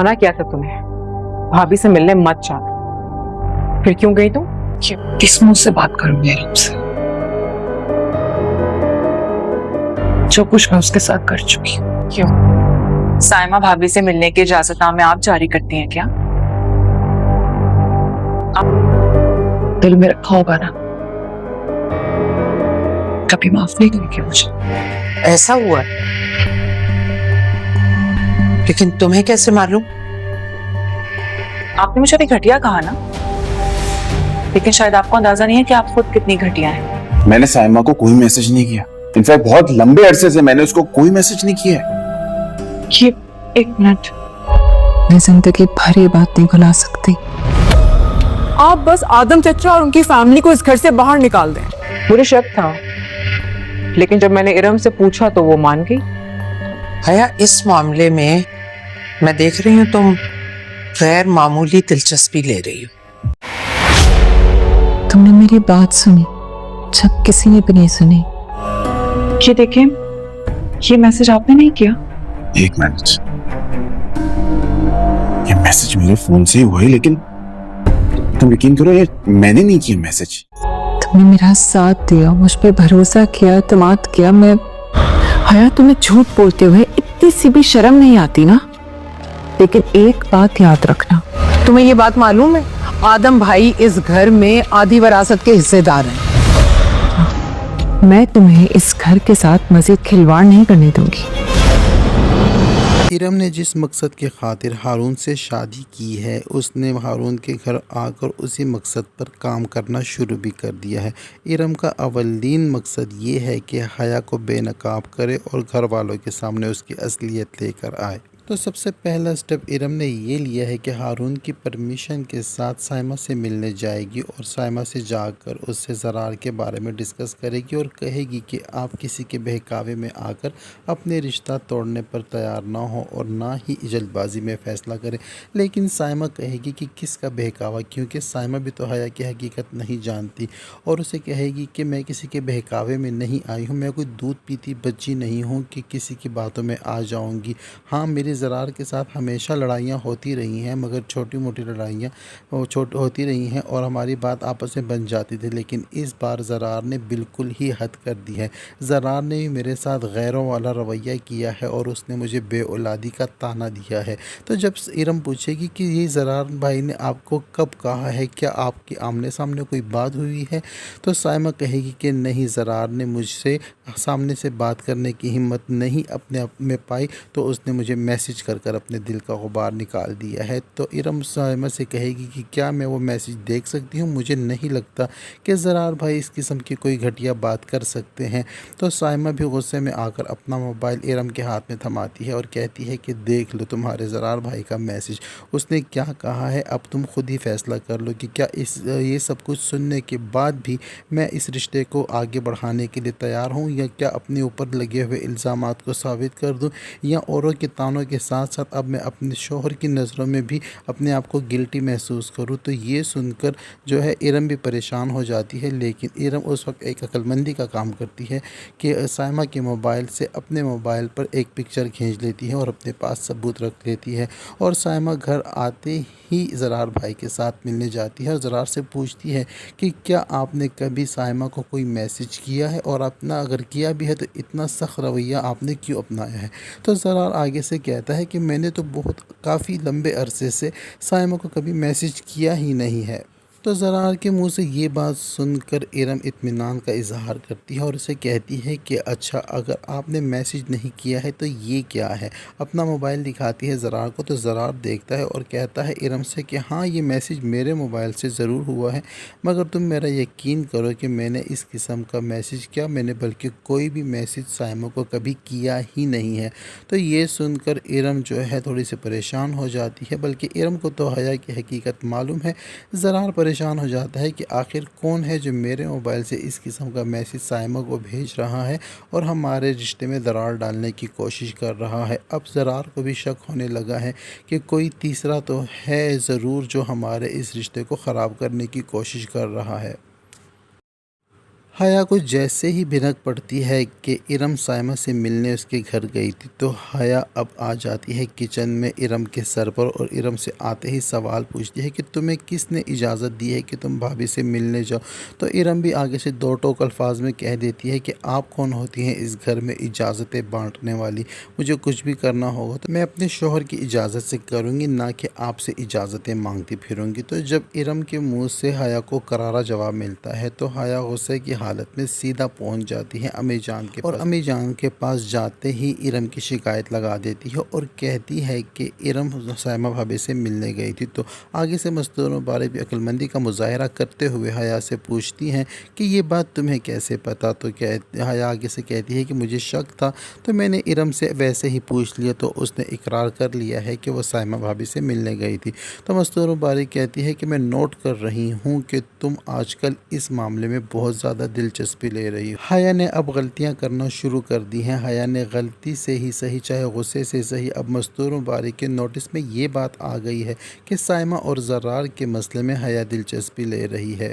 मना किया था तुम्हें, भाभी से मिलने मत जाना। फिर क्यों गई तुम? किस मुंह से बात करूंगी इरम से? जो कुछ मैं उसके साथ कर चुकी हूँ। क्यों? साइमा भाभी से मिलने की इजाजतनामे आप जारी करती हैं क्या? दिल में रखा होगा ना, कभी माफ नहीं करेगी मुझे। ऐसा हुआ, लेकिन तुम्हें कैसे मालूम? आपने मुझे अभी घटिया कहा ना, लेकिन शायद आपको अंदाजा नहीं है कि आप खुद कितनी घटिया हैं। मैंने साइमा को कोई मैसेज नहीं किया। इनफैक्ट बहुत लंबे अरसे से मैंने उसको कोई मैसेज नहीं किया है। ये एक मिनट, मैं जिंदगी भर ये बात नहीं भुला सकती। आप बस आदम चचा और उनकी फैमिली को इस घर से बाहर निकाल दें। मुझे शक था, लेकिन जब मैंने इरम से पूछा तो वो मान गई। हया, इस मामले में मैं देख रही हूँ तुम गैर मामूली दिलचस्पी ले रही हो। तुमने मेरी बात सुनी जब किसी ने भी नहीं सुनी। ये देखें, ये मैसेज आपने नहीं किया। एक मिनट, ये मैसेज मेरे फोन से ही हुआ है, लेकिन तुम यकीन करो ये मैंने नहीं किया मैसेज। तुमने मेरा साथ दिया, मुझ पर भरोसा किया, एतमाद किया। मैं हया, तुम्हें झूठ बोलते हुए इतनी सी भी शर्म नहीं आती ना? लेकिन एक बात याद रखना, तुम्हें ये बात मालूम है, आदम भाई इस घर में आधी विरासत के हिस्सेदार हैं। मैं तुम्हें इस घर के साथ मजीद खिलवाड़ नहीं करने दूंगी। इरम ने जिस मकसद के खातिर हारून से शादी की है, उसने हारून के घर आकर उसी मकसद पर काम करना शुरू भी कर दिया है। इरम का अवलीन मकसद ये है कि हया को बेनकाब करे और घर वालों के सामने उसकी असलियत लेकर आए। तो सबसे पहला स्टेप इरम ने ये लिया है कि हारून की परमिशन के साथ साइमा से मिलने जाएगी और साइमा से जाकर उससे ज़रार के बारे में डिस्कस करेगी और कहेगी कि आप किसी के बहकावे में आकर अपने रिश्ता तोड़ने पर तैयार ना हो और ना ही जल्दबाजी में फ़ैसला करें। लेकिन साइमा कहेगी कि किसका बहकावा, क्योंकि साइमा भी तो हया की हकीकत नहीं जानती और उसे कहेगी कि मैं किसी के बहकावे में नहीं आई हूँ, मैं कोई दूध पीती बच्ची नहीं हूँ कि किसी की बातों में आ जाऊँगी। हाँ, मेरी ज़रार के साथ हमेशा लड़ाइयाँ होती रही हैं, मगर छोटी मोटी लड़ाइयाँ होती रही हैं और हमारी बात आपस में बन जाती थी, लेकिन इस बार ज़रार ने बिल्कुल ही हद कर दी है। ज़रार ने भी मेरे साथ गैरों वाला रवैया किया है और उसने मुझे बेऔलादी का ताना दिया है। तो जब इरम पूछेगी कि ये ज़रार भाई ने आपको कब कहा है, क्या आपके आमने सामने कोई बात हुई है, तो साइमा कहेगी कि नहीं, ज़रार ने मुझसे सामने से बात करने की हिम्मत नहीं अपने आप में पाई, तो उसने मुझे मैसेज कर अपने दिल का गुबार निकाल दिया है। तो इरम साइमा से कहेगी कि क्या मैं वो मैसेज देख सकती हूँ? मुझे नहीं लगता कि ज़रार भाई इस किस्म की कोई घटिया बात कर सकते हैं। तो साइमा भी गुस्से में आकर अपना मोबाइल इरम के हाथ में थमाती है और कहती है कि देख लो तुम्हारे ज़रार भाई का मैसेज, उसने क्या कहा है, अब तुम खुद ही फैसला कर लो कि क्या ये सब कुछ सुनने के बाद भी मैं इस रिश्ते को आगे बढ़ाने के लिए तैयार हूँ, या क्या अपने ऊपर लगे हुए इल्ज़ामात को साबित कर दूँ, या औरों के तानों के साथ साथ अब मैं अपने शोहर की नज़रों में भी अपने आप को गिल्टी महसूस करूं। तो ये सुनकर जो है इरम भी परेशान हो जाती है, लेकिन इरम उस वक्त एक अक्लमंदी का काम करती है कि साइमा के मोबाइल से अपने मोबाइल पर एक पिक्चर खींच लेती है और अपने पास सबूत रख लेती है। और साइमा घर आते ही ज़रार भाई के साथ मिलने जाती है और ज़रार से पूछती है कि क्या आपने कभी साइमा को कोई मैसेज किया है, और अपना अगर किया भी है तो इतना सख्त रवैया आपने क्यों अपनाया है। तो ज़रार आगे से कहता है कि मैंने तो काफ़ी लंबे अरसे से साइमा को कभी मैसेज किया ही नहीं है। तो ज़रार के मुंह से ये बात सुनकर इरम इत्मीनान का इजहार करती है और उसे कहती है कि अच्छा, अगर आपने मैसेज नहीं किया है तो ये क्या है। अपना मोबाइल दिखाती है ज़रार को, तो ज़रार देखता है और कहता है इरम से कि हाँ, ये मैसेज मेरे मोबाइल से ज़रूर हुआ है, मगर तुम मेरा यकीन करो कि मैंने इस किस्म का मैसेज किया, मैंने बल्कि कोई भी मैसेज साइमा को कभी किया ही नहीं है। तो ये सुनकर इरम जो है थोड़ी सी परेशान हो जाती है, बल्कि इरम को तो हया की हकीकत मालूम है। ज़रार परेशान हो जाता है कि आखिर कौन है जो मेरे मोबाइल से इस किस्म का मैसेज साइमा को भेज रहा है और हमारे रिश्ते में दरार डालने की कोशिश कर रहा है। अब ज़रार को भी शक होने लगा है कि कोई तीसरा तो है ज़रूर जो हमारे इस रिश्ते को ख़राब करने की कोशिश कर रहा है। حیا کو جیسے ہی بھنک پڑتی ہے کہ ارم سائمہ سے ملنے اس کے گھر گئی تھی تو حیا اب آ جاتی ہے کچن میں ارم کے سر پر اور ارم سے آتے ہی سوال پوچھتی ہے کہ تمہیں کس نے اجازت دی ہے کہ تم بھابھی سے ملنے جاؤ. تو ارم بھی آگے سے دو ٹوک الفاظ میں کہہ دیتی ہے کہ آپ کون ہوتی ہیں اس گھر میں اجازتیں بانٹنے والی. مجھے کچھ بھی کرنا ہوگا تو میں اپنے شوہر کی اجازت سے کروں گی، نہ کہ آپ سے اجازتیں مانگتی پھروں گی. تو جب ارم کے منہ سے حیا کو کرارا جواب ملتا ہے تو حیا غصے کی حالت میں سیدھا پہنچ جاتی ہے امی جان کے پاس اور امی جان کے پاس جاتے ہی ارم کی شکایت لگا دیتی ہے اور کہتی ہے کہ ارم سائمہ بھابھی سے ملنے گئی تھی. تو آگے سے مستور مبارک بھی عقلمندی کا مظاہرہ کرتے ہوئے حیا سے پوچھتی ہیں کہ یہ بات تمہیں کیسے پتا. تو حیا آگے سے کہتی ہے کہ مجھے شک تھا تو میں نے ارم سے ویسے ہی پوچھ لیا تو اس نے اقرار کر لیا ہے کہ وہ سائمہ بھابھی سے ملنے گئی تھی. تو مستور مبارک کہتی ہے کہ میں نوٹ کر رہی ہوں کہ تم آج کل اس معاملے میں بہت زیادہ دلچسپی لے رہی ہو. حیا نے اب غلطیاں کرنا شروع کر دی ہیں. حیا نے غلطی سے ہی صحیح چاہے غصے سے صحیح اب مستور مبارک کے نوٹس میں یہ بات آ گئی ہے کہ سائمہ اور زرار کے مسئلے میں حیا دلچسپی لے رہی ہے.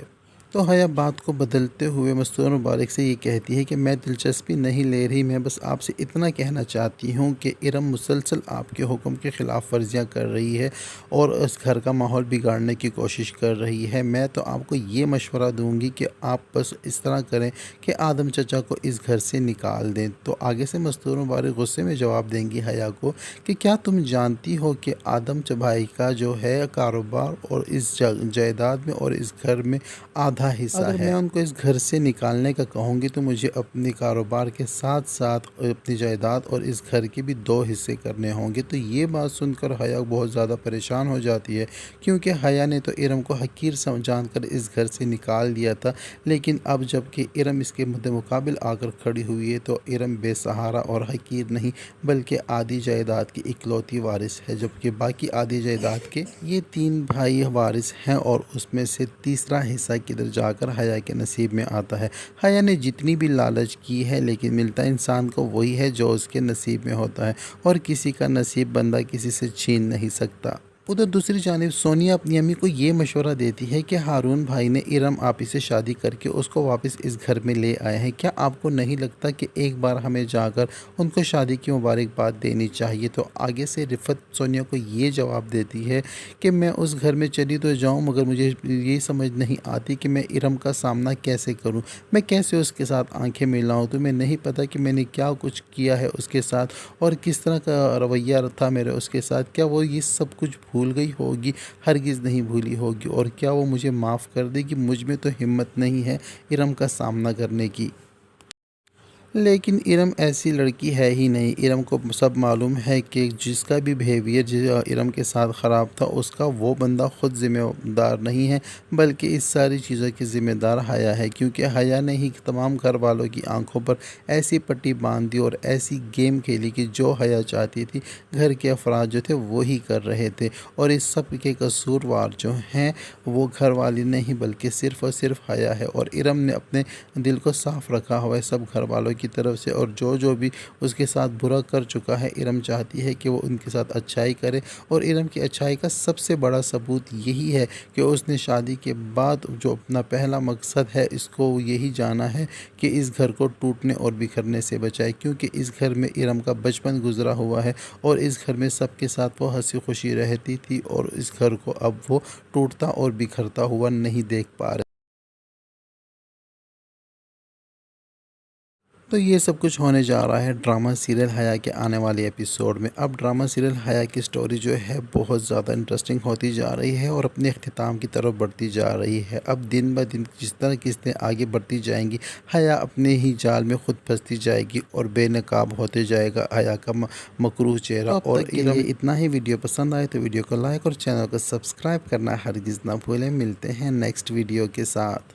تو حیا بات کو بدلتے ہوئے مستور مبارک سے یہ کہتی ہے کہ میں دلچسپی نہیں لے رہی، میں بس آپ سے اتنا کہنا چاہتی ہوں کہ ارم مسلسل آپ کے حکم کی خلاف ورزیاں کر رہی ہے اور اس گھر کا ماحول بگاڑنے کی کوشش کر رہی ہے. میں تو آپ کو یہ مشورہ دوں گی کہ آپ بس اس طرح کریں کہ آدم چچا کو اس گھر سے نکال دیں. تو آگے سے مستور مبارک غصے میں جواب دیں گی حیا کو کہ کیا تم جانتی ہو کہ آدم بھائی کا جو ہے کاروبار اور اس جائیداد میں اور اس گھر میں آدھا حصہ ہے. اگر میں ان کو اس گھر سے نکالنے کا کہوں گی تو مجھے اپنے کاروبار کے ساتھ ساتھ اپنی جائیداد اور اس گھر کے بھی 2 حصے کرنے ہوں گے. تو یہ بات سن کر حیا بہت زیادہ پریشان ہو جاتی ہے کیونکہ حیا نے تو ارم کو حقیر جان کر اس گھر سے نکال دیا تھا، لیکن اب جب کہ ارم اس کے مقابل آ کر کھڑی ہوئی ہے تو ارم بے سہارا اور حقیر نہیں بلکہ آدھی جائیداد کی اکلوتی وارث ہے، جبکہ باقی آدھی جائیداد کے یہ 3 بھائی وارث ہیں اور اس میں سے تیسرا حصہ کدھر جا کر حیا کے نصیب میں آتا ہے. حیا نے جتنی بھی لالچ کی ہے لیکن ملتا انسان کو وہی ہے جو اس کے نصیب میں ہوتا ہے اور کسی کا نصیب بندہ کسی سے چھین نہیں سکتا. ادھر دوسری جانب سونیا اپنی امی کو یہ مشورہ دیتی ہے کہ ہارون بھائی نے ارم آپی سے شادی کر کے اس کو واپس اس گھر میں لے آئے ہیں. کیا آپ کو نہیں لگتا کہ ایک بار ہمیں جا کر ان کو شادی کی مبارکباد دینی چاہیے؟ تو آگے سے رفت سونیا کو یہ جواب دیتی ہے کہ میں اس گھر میں چلی تو جاؤں مگر مجھے یہ سمجھ نہیں آتی کہ میں ارم کا سامنا کیسے کروں، میں کیسے اس کے ساتھ آنکھیں ملاؤں. تمہیں نہیں پتا کہ میں نے کیا کچھ کیا ہے اس کے ساتھ اور کس طرح کا رویہ تھا میرا اس کے ساتھ. کیا وہ یہ سب کچھ بھول گئی ہوگی؟ ہرگز نہیں بھولی ہوگی. اور کیا وہ مجھے معاف کر دے گی؟ مجھ میں تو ہمت نہیں ہے ارم کا سامنا کرنے کی. لیکن ارم ایسی لڑکی ہے ہی نہیں. ارم کو سب معلوم ہے کہ جس کا بھی بیہیویئر ارم کے ساتھ خراب تھا اس کا وہ بندہ خود ذمہ دار نہیں ہے بلکہ اس ساری چیزوں کی ذمہ دار حیا ہے، کیونکہ حیا نے ہی تمام گھر والوں کی آنکھوں پر ایسی پٹی باندھ دی اور ایسی گیم کھیلی کہ جو حیا چاہتی تھی گھر کے افراد جو تھے وہی کر رہے تھے. اور اس سب کے قصوروار جو ہیں وہ گھر والی نہیں بلکہ صرف اور صرف حیا ہے. اور ارم نے اپنے دل کو صاف رکھا ہوا ہے سب گھر والوں کی طرف سے اور جو بھی اس کے ساتھ برا کر چکا ہے ارم چاہتی ہے کہ وہ ان کے ساتھ اچھائی کرے. اور ارم کی اچھائی کا سب سے بڑا ثبوت یہی ہے کہ اس نے شادی کے بعد جو اپنا پہلا مقصد ہے اس کو یہی جانا ہے کہ اس گھر کو ٹوٹنے اور بکھرنے سے بچائے، کیونکہ اس گھر میں ارم کا بچپن گزرا ہوا ہے اور اس گھر میں سب کے ساتھ وہ ہنسی خوشی رہتی تھی اور اس گھر کو اب وہ ٹوٹتا اور بکھرتا ہوا نہیں دیکھ پا رہے. تو یہ سب کچھ ہونے جا رہا ہے ڈرامہ سیریل حیا کے آنے والے ایپیسوڈ میں. اب ڈرامہ سیریل حیا کی سٹوری جو ہے بہت زیادہ انٹرسٹنگ ہوتی جا رہی ہے اور اپنے اختتام کی طرف بڑھتی جا رہی ہے. اب دن بہ دن جس طرح قسطیں آگے بڑھتی جائیں گی حیا اپنے ہی جال میں خود پھنستی جائے گی اور بے نقاب ہوتے جائے گا حیا کا مکروہ چہرہ. اور اتنا ہی ویڈیو پسند آئے تو ویڈیو کو لائک اور چینل کو سبسکرائب کرنا ہرگز نہ بھولیں. ملتے ہیں نیکسٹ ویڈیو کے ساتھ.